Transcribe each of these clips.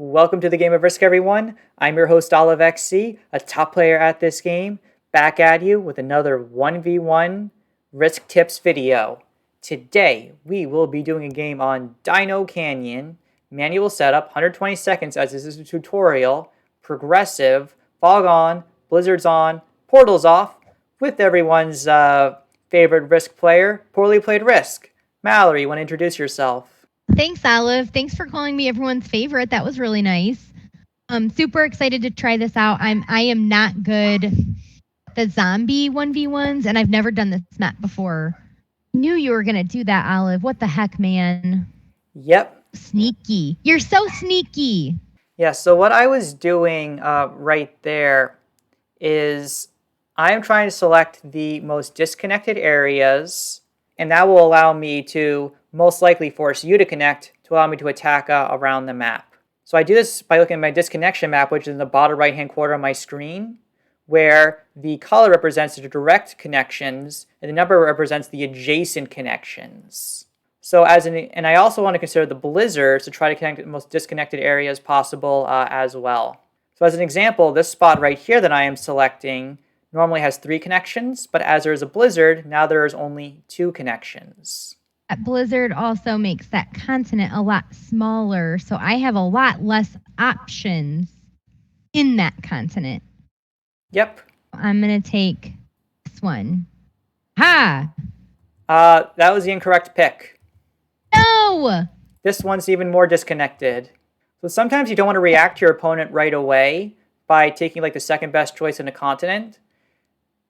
Welcome to the Game of Risk, everyone. I'm your host, OliveXC, a top player at this game, back at you with another 1v1 Risk Tips video. Today, we will be doing a game on Dino Canyon, manual setup, 120 seconds as this is a tutorial, progressive, fog on, blizzards on, portals off, with everyone's favorite Risk player, Poorly Played Risk. Mallory, you want to introduce yourself? Thanks, Olive. Thanks for calling me everyone's favorite. That was really nice. I'm super excited to try this out. I am not good at the zombie 1v1s, and I've never done this map before. Knew you were gonna do that, Olive. What the heck, man? Yep. Sneaky. You're so sneaky. Yeah, so what I was doing right there is I am trying to select the most disconnected areas, and that will allow me to most likely force you to connect to allow me to attack around the map. So I do this by looking at my disconnection map, which is in the bottom right-hand corner of my screen, where the color represents the direct connections and the number represents the adjacent connections. So and I also want to consider the blizzards to try to connect the most disconnected areas possible as well. So as an example, this spot right here that I am selecting normally has 3 connections, but as there is a blizzard, now there is only 2 connections. That blizzard also makes that continent a lot smaller, so I have a lot less options in that continent. Yep. I'm going to take this one. Ha! That was the incorrect pick. No! This one's even more disconnected. So sometimes you don't want to react to your opponent right away by taking like the second best choice in a continent,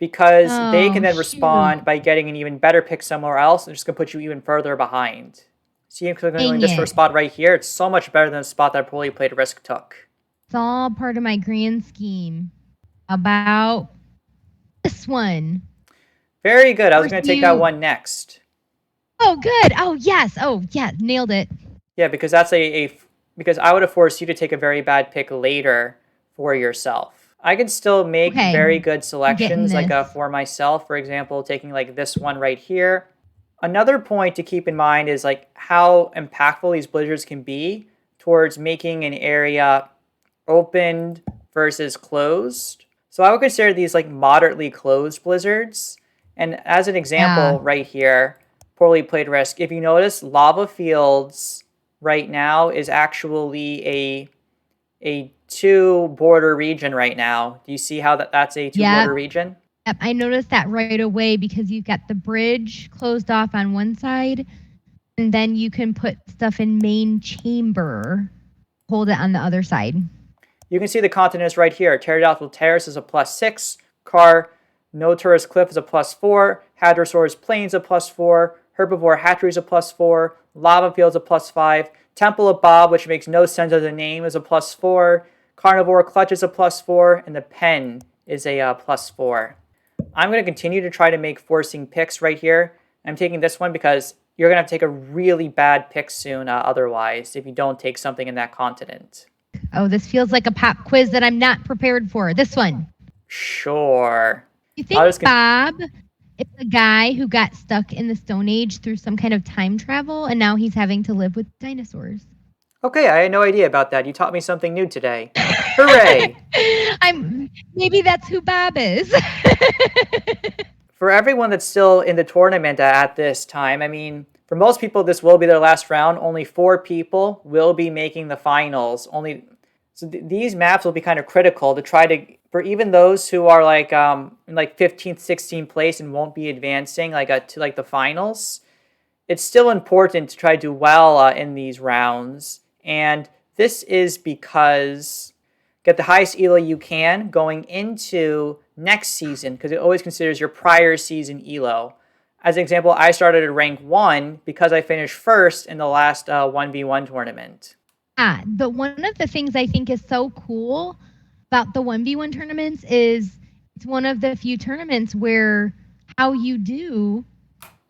because they can then respond by getting an even better pick somewhere else and just going to put you even further behind. See, including this first spot right here, it's so much better than the spot that Poorly Played Risk took. It's all part of my grand scheme. About this one. Very good. I was going to take that one next. Oh, good. Oh, yes. Oh, yeah. Nailed it. Yeah, because that's because I would have forced you to take a very bad pick later for yourself. I could still make very good selections like for myself, for example, taking like this one right here. Another point to keep in mind is like how impactful these blizzards can be towards making an area opened versus closed. So I would consider these like moderately closed blizzards. And as an example right here, Poorly Played Risk, if you notice, lava fields right now is actually a 2-border region right now. Do you see how that's a 2-border region? Yep, I noticed that right away because you've got the bridge closed off on one side, and then you can put stuff in main chamber, hold it on the other side. You can see the continents right here. Pterodactyl Terrace is a +6, Car No Tourist Cliff is a +4, Hadrosaurus Plains a +4, Herbivore Hatchery is a +4, Lava Fields a +5, Temple of Bob, which makes no sense as a name, is a +4, Carnivore Clutch is a +4, and the Pen is a +4. I'm going to continue to try to make forcing picks right here. I'm taking this one because you're going to have to take a really bad pick soon otherwise if you don't take something in that continent. Oh, this feels like a pop quiz that I'm not prepared for. This one. Sure. You think Bob is a guy who got stuck in the Stone Age through some kind of time travel, and now he's having to live with dinosaurs? Okay, I had no idea about that. You taught me something new today. Hooray! Maybe that's who Bob is. For everyone that's still in the tournament at this time, I mean, for most people, this will be their last round. Only 4 people will be making the finals. So these maps will be kind of critical to try to, for even those who are like in like 15th, 16th place and won't be advancing to like the finals. It's still important to try to do well in these rounds. And this is because get the highest ELO you can going into next season, because it always considers your prior season ELO. As an example, I started at rank 1 because I finished first in the last 1v1 tournament. But one of the things I think is so cool about the 1v1 tournaments is it's one of the few tournaments where how you do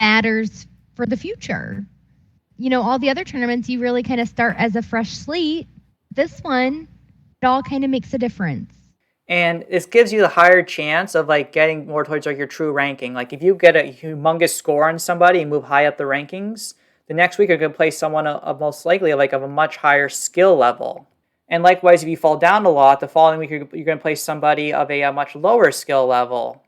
matters for the future. You know, all the other tournaments, you really kind of start as a fresh slate. This one, it all kind of makes a difference. And this gives you the higher chance of like getting more towards like your true ranking. Like if you get a humongous score on somebody and move high up the rankings, the next week you're going to play someone of most likely like of a much higher skill level. And likewise, if you fall down a lot, the following week you're going to place somebody of a much lower skill level.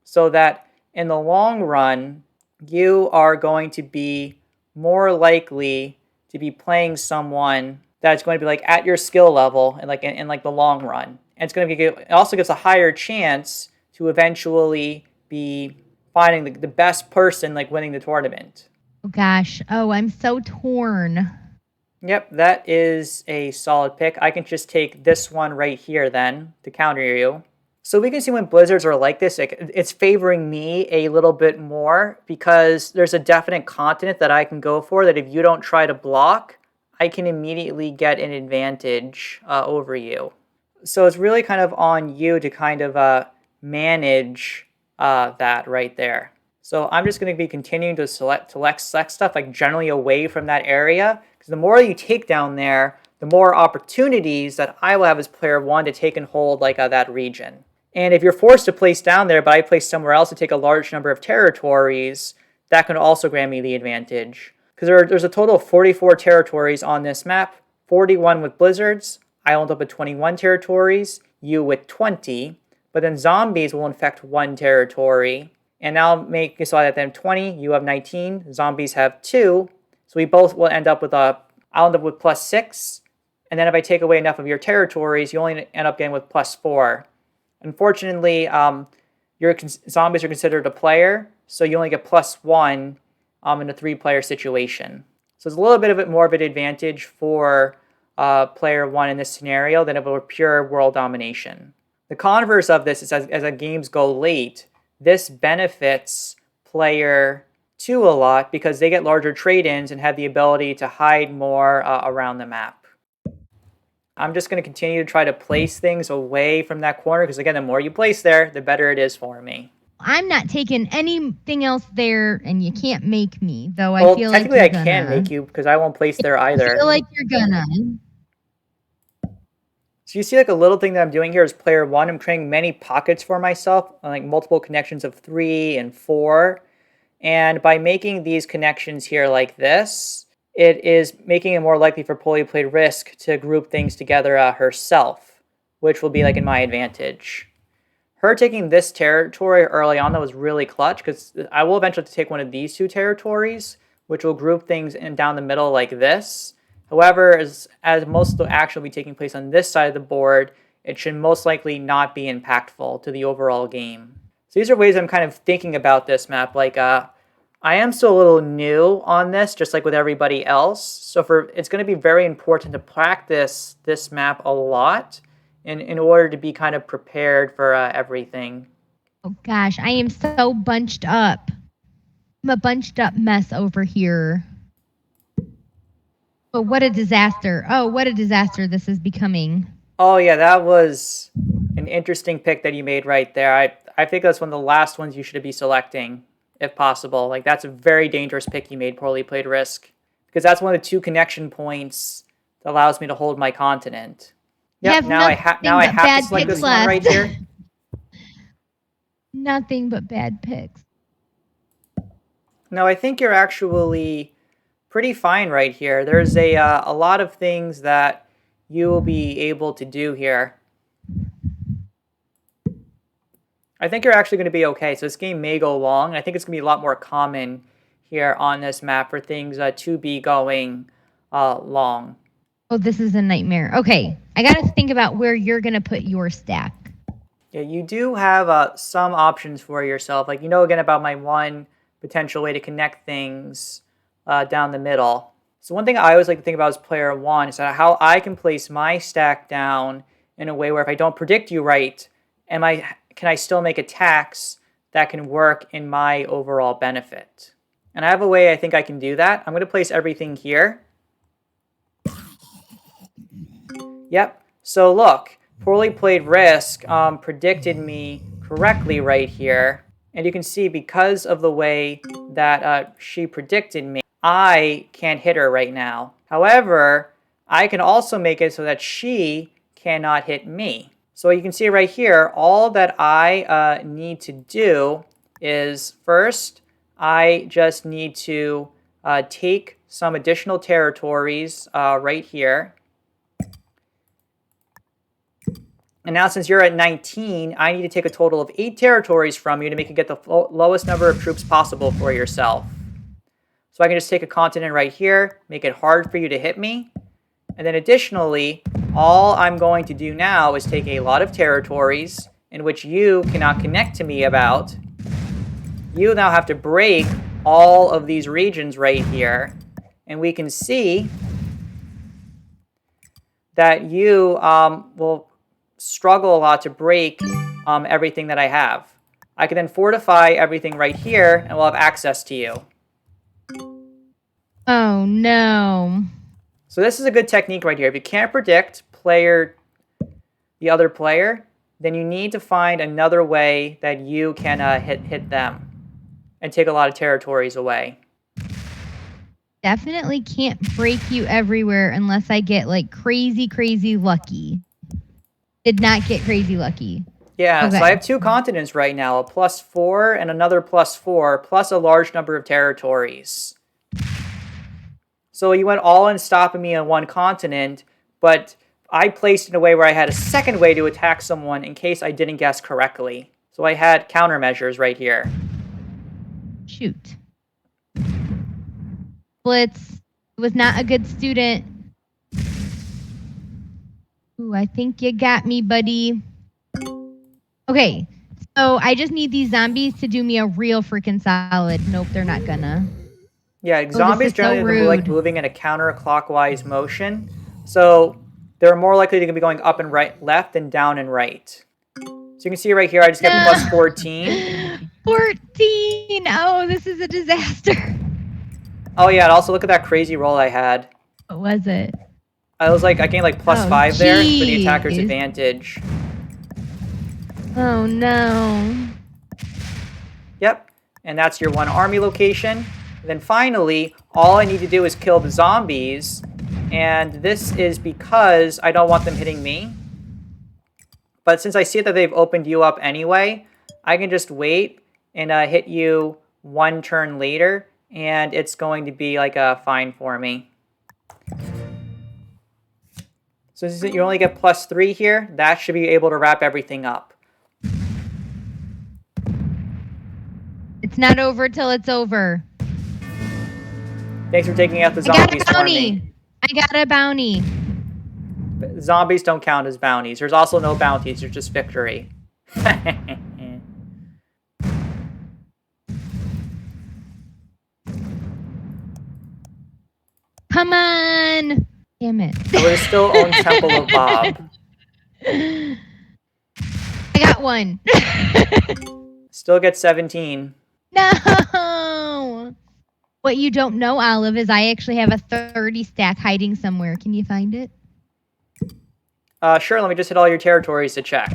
So that in the long run, you are going to be more likely to be playing someone that's going to be like at your skill level and like in like the long run. And it's going to be, it also gives a higher chance to eventually be finding the best person like winning the tournament. Oh gosh. Oh, I'm so torn. Yep, that is a solid pick. I can just take this one right here then to counter you. So we can see when blizzards are like this, it's favoring me a little bit more because there's a definite continent that I can go for that if you don't try to block, I can immediately get an advantage over you. So it's really kind of on you to kind of manage that right there. So I'm just going to be continuing to select stuff like generally away from that area because the more you take down there, the more opportunities that I will have as player one to take and hold like that region. And if you're forced to place down there, but I place somewhere else to take a large number of territories, that can also grant me the advantage. Because there's a total of 44 territories on this map, 41 with blizzards. I end up with 21 territories, you with 20. But then zombies will infect 1 territory. And I'll make it so that then 20, you have 19, zombies have 2. So we both will end up with I'll end up with +6. And then if I take away enough of your territories, you only end up getting with +4. Unfortunately, your zombies are considered a player, so you only get +1 in a 3-player situation. So it's a little bit of more of an advantage for player 1 in this scenario than if it were pure world domination. The converse of this is as the games go late, this benefits player 2 a lot because they get larger trade-ins and have the ability to hide more around the map. I'm just going to continue to try to place things away from that corner because, again, the more you place there, the better it is for me. I'm not taking anything else there, and you can't make me, though I Well, feel like technically you're I gonna. can make you because I won't place there either. I feel like you're gonna. So you see like a little thing that I'm doing here is player 1. I'm creating many pockets for myself, like multiple connections of 3 and 4. And by making these connections here like this, it is making it more likely for Poorly Played Risk to group things together herself, which will be like in my advantage. Her taking this territory early on that was really clutch because I will eventually take one of these 2 territories, which will group things in down the middle like this. However, as most of the action will be taking place on this side of the board, it should most likely not be impactful to the overall game. So these are ways I'm kind of thinking about this map. Like, I am still a little new on this, just like with everybody else. So it's going to be very important to practice this map a lot in order to be kind of prepared for everything. Oh gosh, I am so bunched up. I'm a bunched up mess over here. But what a disaster. Oh, what a disaster this is becoming. Oh yeah, that was an interesting pick that you made right there. I think that's one of the last ones you should be selecting, if possible. Like, that's a very dangerous pick you made, Poorly Played Risk. Because that's one of the 2 connection points that allows me to hold my continent. Yep, now I have to select this one right here. Nothing but bad picks. No, I think you're actually pretty fine right here. There's a lot of things that you will be able to do here. I think you're actually going to be okay. So this game may go long. I think it's going to be a lot more common here on this map for things to be going long. Oh, this is a nightmare. Okay, I got to think about where you're going to put your stack. Yeah, you do have some options for yourself. Like, you know, again, about my one potential way to connect things down the middle. So one thing I always like to think about as player 1 is how I can place my stack down in a way where if I don't predict you right, can I still make attacks that can work in my overall benefit? And I have a way I think I can do that. I'm going to place everything here. Yep. So look, Poorly Played Risk predicted me correctly right here. And you can see because of the way that she predicted me, I can't hit her right now. However, I can also make it so that she cannot hit me. So you can see right here, all that I need to do is first, I just need to take some additional territories right here. And now since you're at 19, I need to take a total of 8 territories from you to make you get the lowest number of troops possible for yourself. So I can just take a continent right here, make it hard for you to hit me. And then additionally, all I'm going to do now is take a lot of territories in which you cannot connect to me about. You now have to break all of these regions right here. And we can see that you will struggle a lot to break everything that I have. I can then fortify everything right here, and we'll have access to you. Oh, no. So this is a good technique right here. If you can't predict the other player, then you need to find another way that you can hit them and take a lot of territories away. Definitely can't break you everywhere unless I get like crazy, crazy lucky. Did not get crazy lucky. Yeah, Okay. So I have 2 continents right now, a +4 and another +4, plus a large number of territories. So you went all in stopping me on one continent, but I placed it in a way where I had a second way to attack someone in case I didn't guess correctly. So I had countermeasures right here. Shoot. Blitz was not a good student. Ooh, I think you got me, buddy. Okay, so I just need these zombies to do me a real freaking solid. Nope, they're not gonna. Yeah, zombies generally like moving in a counterclockwise motion. So they're more likely to be going up and left than down and right. So you can see right here, I just get +14. 14! Oh, this is a disaster. Oh yeah, and also look at that crazy roll I had. What was it? I was like, I gained like +5 there for the attacker's advantage. Oh no. Yep, and that's your 1 army location. And then finally, all I need to do is kill the zombies. And this is because I don't want them hitting me. But since I see that they've opened you up anyway, I can just wait and hit you 1 turn later. And it's going to be like fine for me. So since you only get +3 here, that should be able to wrap everything up. It's not over till it's over. Thanks for taking out the zombies for me. I got a bounty. Zombies don't count as bounties. There's also no bounties. There's just victory. Come on! Damn it. I would still own Temple of Bob. I got 1. Still get 17. No! What you don't know, Olive, is I actually have a 30 stack hiding somewhere. Can you find it? Sure, let me just hit all your territories to check.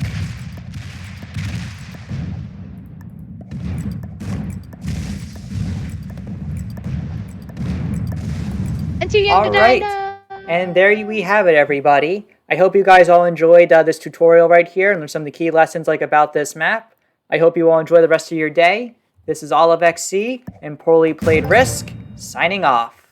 And too young to die. No. And there we have it, everybody. I hope you guys all enjoyed this tutorial right here and learned some of the key lessons about this map. I hope you all enjoy the rest of your day. This is OliveXC and Poorly Played Risk, signing off.